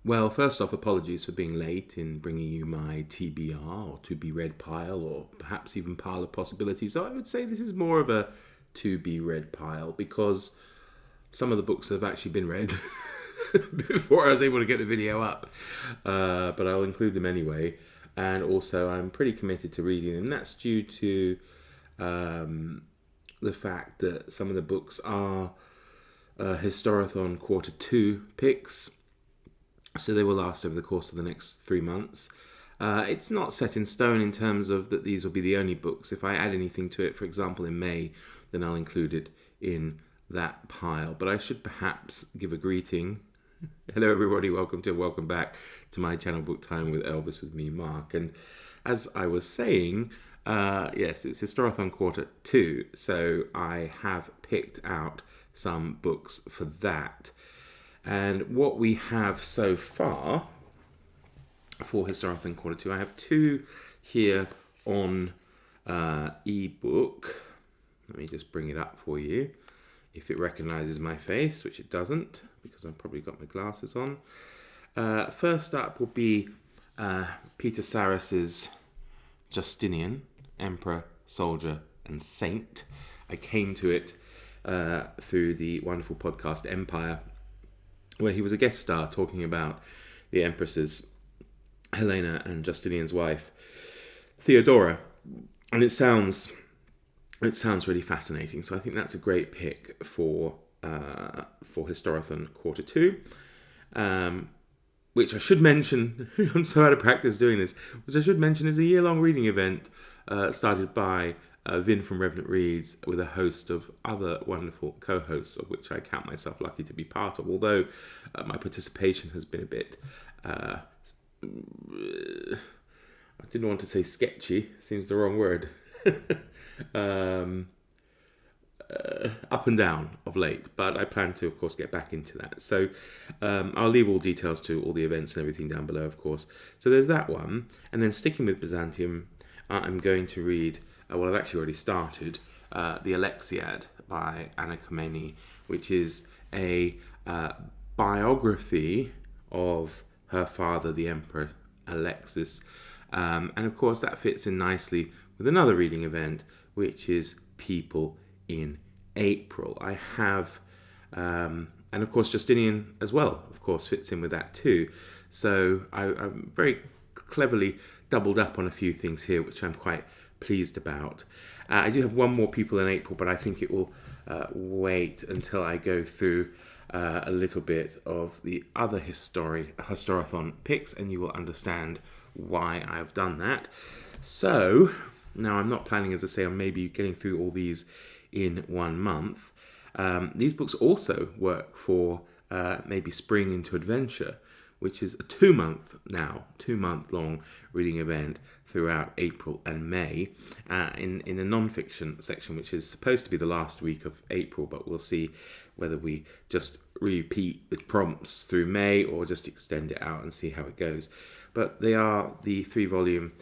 Well, first off, apologies for being late in bringing you my TBR or to be read pile, or perhaps even pile of possibilities. So I would say this is more of a to be read pile because some of the books have actually been read before I was able to get the video up. But I'll include them anyway. And also, I'm pretty committed to reading them. That's due to the fact that some of the books are HISTORATHON Q2 picks. So they will last over the course of the next 3 months. It's not set in stone in terms of that these will be the only books. If I add anything to it, for example, in May, then I'll include it in that pile. But I should perhaps give a greeting. Hello, everybody. Welcome back to my channel, Book Time with Elvis with me, Mark. And as I was saying, yes, it's HISTORATHON Q2. So I have picked out some books for that. And what we have so far for HISTORATHON Q2, I have two here on ebook. Let me just bring it up for you. If it recognizes my face, which it doesn't, because I've probably got my glasses on. First up will be Peter Sarris's Justinian, Emperor, Soldier, and Saint. I came to it through the wonderful podcast Empire, where he was a guest star talking about the empresses Helena and Justinian's wife Theodora, and it sounds really fascinating. So I think that's a great pick for HISTORATHON Q2, which I should mention. I'm so out of practice doing this. Which I should mention is a year-long reading event started by Vin from Revenant Reads with a host of other wonderful co-hosts, of which I count myself lucky to be part of, although my participation has been a bit, I didn't want to say sketchy, seems the wrong word, up and down of late, but I plan to, of course, get back into that. So I'll leave all details to all the events and everything down below, of course. So there's that one, and then sticking with Byzantium, I'm going to read, well, I've actually already started, the Alexiad by Anna Komnene, which is a biography of her father, the Emperor Alexis. And of course, that fits in nicely with another reading event, which is People in April. I have, and of course, Justinian as well, of course, fits in with that too. So I'm very cleverly doubled up on a few things here, which I'm quite pleased about. I do have one more People in April, but I think it will wait until I go through a little bit of the other HISTORATHON picks, and you will understand why I've done that. So now I'm not planning, as I say, on maybe getting through all these in 1 month. These books also work for maybe Spring into Adventure, which is a 2-month long reading event throughout April and May in the nonfiction section, which is supposed to be the last week of April, but we'll see whether we just repeat the prompts through May or just extend it out and see how it goes. But they are the 3-volume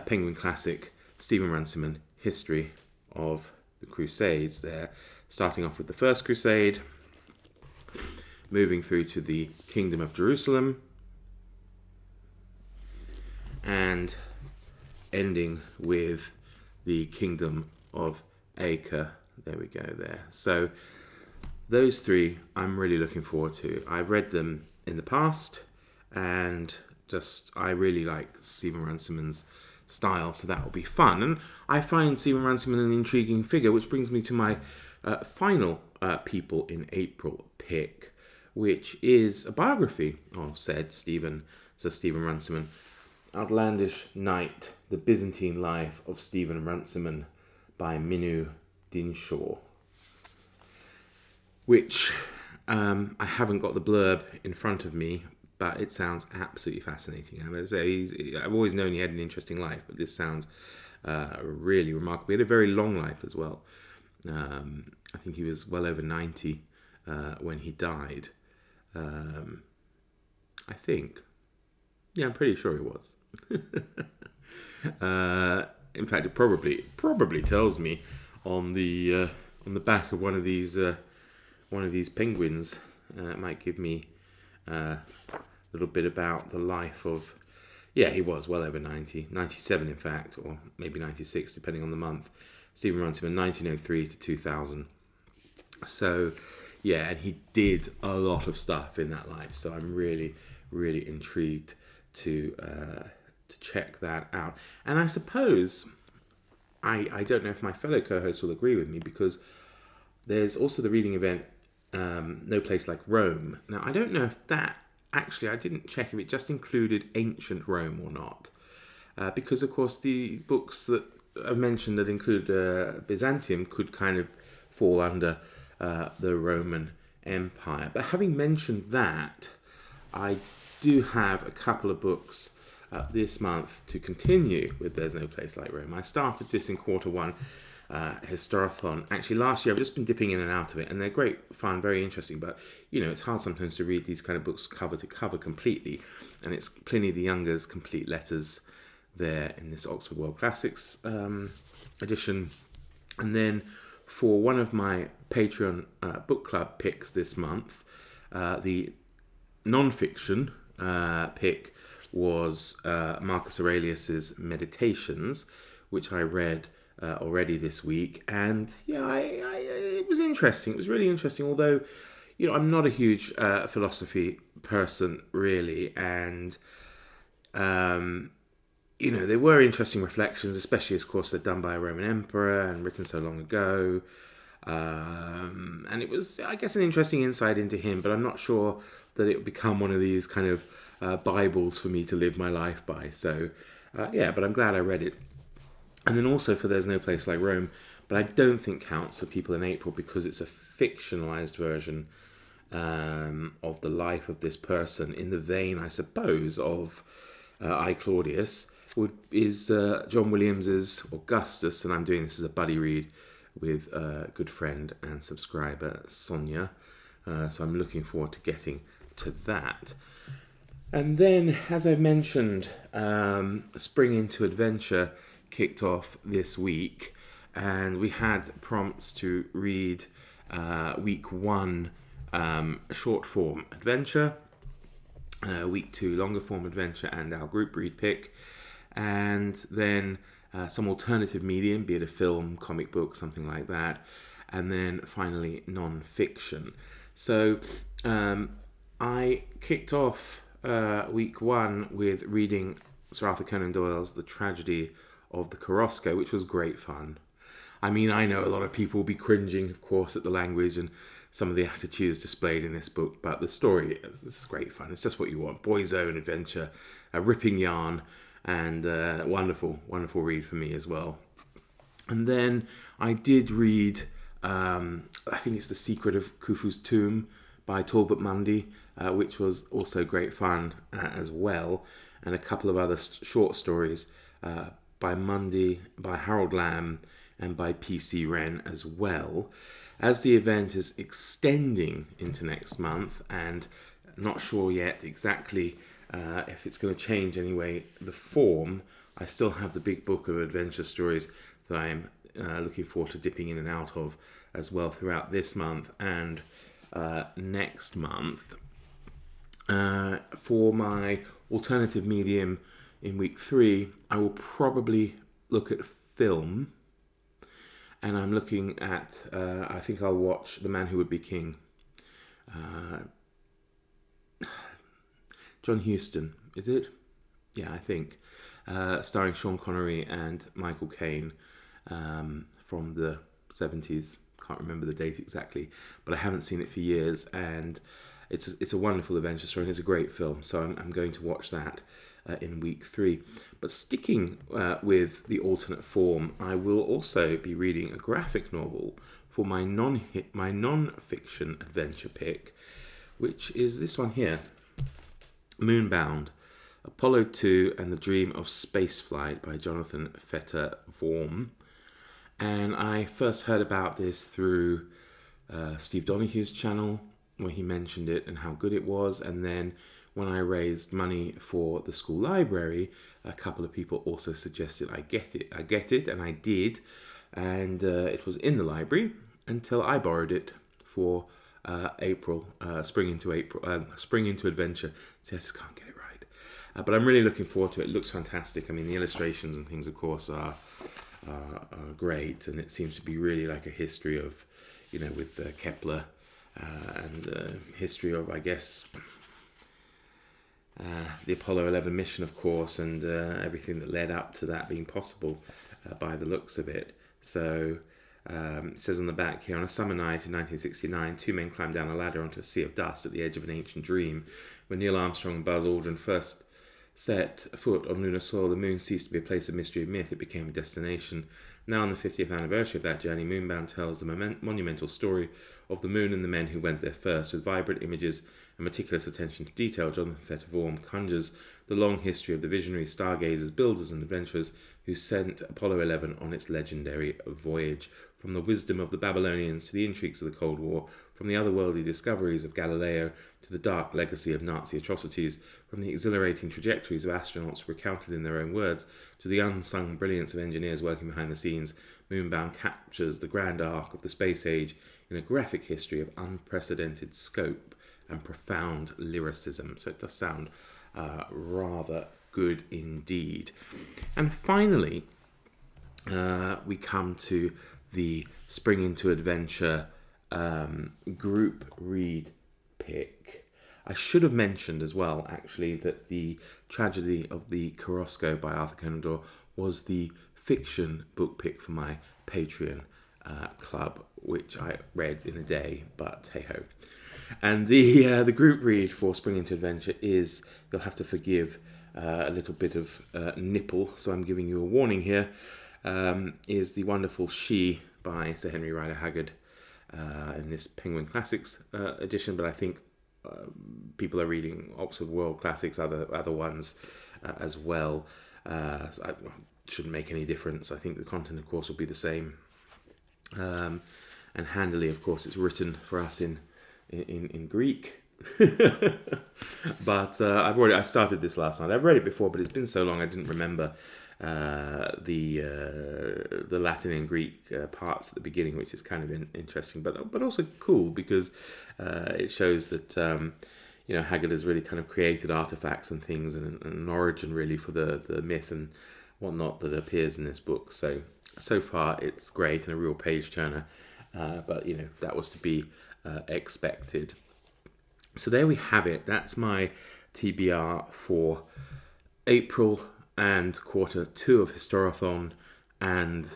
Penguin Classic Stephen Runciman History of the Crusades there, starting off with the First Crusade, moving through to the Kingdom of Jerusalem, and ending with the Kingdom of Acre. There we go there. So those 3 I'm really looking forward to. I've read them in the past, and I really like Stephen Runciman's style, so that will be fun. And I find Stephen Runciman an intriguing figure, which brings me to my final People in April pick, which is a biography of Sir Stephen Runciman, Outlandish Knight, The Byzantine Life of Stephen Runciman by Minu Dinshaw, which I haven't got the blurb in front of me, but it sounds absolutely fascinating. I've always known he had an interesting life, but this sounds really remarkable. He had a very long life as well. I think he was well over 90 when he died. I think. Yeah, I'm pretty sure he was. In fact, it probably tells me on the back of one of these penguins. It might give me little bit about the life of, yeah, he was well over 90, 97 in fact, or maybe 96 depending on the month. Stephen Runciman, 1903 to 2000. So, yeah, and he did a lot of stuff in that life. So I'm really, really intrigued to check that out. And I suppose, I don't know if my fellow co-hosts will agree with me, because there's also the reading event, No Place Like Rome. Now, I don't know if that, actually, I didn't check if it just included ancient Rome or not. Because, of course, the books that I've mentioned that include Byzantium could kind of fall under the Roman Empire. But having mentioned that, I do have a couple of books this month to continue with There's No Place Like Rome. I started this in Q1, HISTORATHON. Actually, last year I've just been dipping in and out of it, and they're great fun, very interesting, but it's hard sometimes to read these kind of books cover to cover completely, and it's Pliny the Younger's complete letters there in this Oxford World Classics edition. And then for one of my Patreon book club picks this month, the nonfiction pick was Marcus Aurelius's Meditations, which I read already this week, and it was interesting. It was really interesting, although I'm not a huge philosophy person really, and there were interesting reflections, especially, of course, they're done by a Roman emperor and written so long ago. And it was, I guess, an interesting insight into him, but I'm not sure that it would become one of these kind of Bibles for me to live my life by. So, but I'm glad I read it. And then also for There's No Place Like Rome, but I don't think counts for people in April because it's a fictionalized version of the life of this person, in the vein, I suppose, of I, Claudius, is John Williams's Augustus, and I'm doing this as a buddy read with a good friend and subscriber, Sonia. So I'm looking forward to getting to that. And then, as I mentioned, Spring into Adventure kicked off this week, and we had prompts to read week 1 short form adventure, week 2 longer form adventure, and our group read pick, and then some alternative medium, be it a film, comic book, something like that, and then finally non-fiction. So I kicked off week 1 with reading Sir Arthur Conan Doyle's The Tragedy of the Korosko, which was great fun. I mean, I know a lot of people will be cringing, of course, at the language and some of the attitudes displayed in this book, but the story is great fun. It's just what you want. Boy's own adventure, a ripping yarn, and wonderful, wonderful read for me as well. And then I did read, I think it's The Secret of Khufu's Tomb by Talbot Mundy, which was also great fun as well, and a couple of other short stories by Mundy, by Harold Lamb, and by P.C. Wren as well. As the event is extending into next month, and not sure yet exactly if it's going to change anyway the form, I still have the big book of adventure stories that I'm looking forward to dipping in and out of as well throughout this month and next month. For my alternative medium in week 3, I will probably look at film, and I'm looking at, I think I'll watch The Man Who Would Be King. John Huston, is it? Yeah, I think. Starring Sean Connery and Michael Caine from the 70s. Can't remember the date exactly, but I haven't seen it for years, and it's a wonderful adventure story, and it's a great film, so I'm going to watch that in week 3. But sticking with the alternate form, I will also be reading a graphic novel for my non-fiction adventure pick, which is this one here, Moonbound, Apollo 2 and the Dream of Spaceflight by Jonathan Fetter-Vorm. And I first heard about this through Steve Donohue's channel, where he mentioned it and how good it was. And then when I raised money for the school library, a couple of people also suggested I get it, and I did. And it was in the library until I borrowed it for Spring into Adventure. See, I just can't get it right. But I'm really looking forward to it. It looks fantastic. I mean, the illustrations and things, of course, are great, and it seems to be really like a history of, with Kepler and history of, I guess, the Apollo 11 mission, of course, and everything that led up to that being possible by the looks of it. So it says on the back here, on a summer night in 1969, two men climbed down a ladder onto a sea of dust at the edge of an ancient dream. When Neil Armstrong and Buzz Aldrin first set foot on lunar soil, the moon ceased to be a place of mystery and myth. It became a destination. Now, on the 50th anniversary of that journey, Moonbound tells the monumental story of the moon and the men who went there first. With vibrant images and meticulous attention to detail, Jonathan Fettervorm conjures the long history of the visionary stargazers, builders and adventurers who sent Apollo 11 on its legendary voyage. From the wisdom of the Babylonians to the intrigues of the Cold War, from the otherworldly discoveries of Galileo to the dark legacy of Nazi atrocities, from the exhilarating trajectories of astronauts recounted in their own words to the unsung brilliance of engineers working behind the scenes, Moonbound captures the grand arc of the space age in a graphic history of unprecedented scope and profound lyricism. So it does sound rather good indeed. And finally, we come to the Spring into Adventure group read pick. I should have mentioned as well, actually, that the Tragedy of the Korosko by Arthur Conan Doyle was the fiction book pick for my Patreon club, which I read in a day, but hey ho. And the group read for Spring into Adventure is, you'll have to forgive a little bit of nipple, so I'm giving you a warning here, is the wonderful She by Sir Henry Rider Haggard in this Penguin Classics edition, but I think people are reading Oxford World Classics, other ones as well. So it shouldn't make any difference. I think the content, of course, will be the same. And handily, of course, it's written for us in Greek. But I started this last night. I've read it before, but it's been so long I didn't remember the Latin and Greek parts at the beginning, which is kind of interesting, but also cool because it shows that Haggard has really kind of created artifacts and things and an origin really for the myth and whatnot that appears in this book. So far it's great and a real page turner, but that was to be expected. So there we have it. That's my TBR for April and Q2 of Historathon, and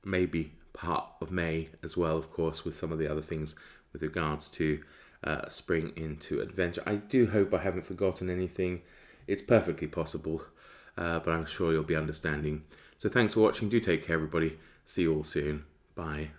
maybe part of May as well, of course, with some of the other things with regards to Spring into Adventure. I do hope I haven't forgotten anything. It's perfectly possible, but I'm sure you'll be understanding. So thanks for watching. Do take care, everybody. See you all soon. Bye.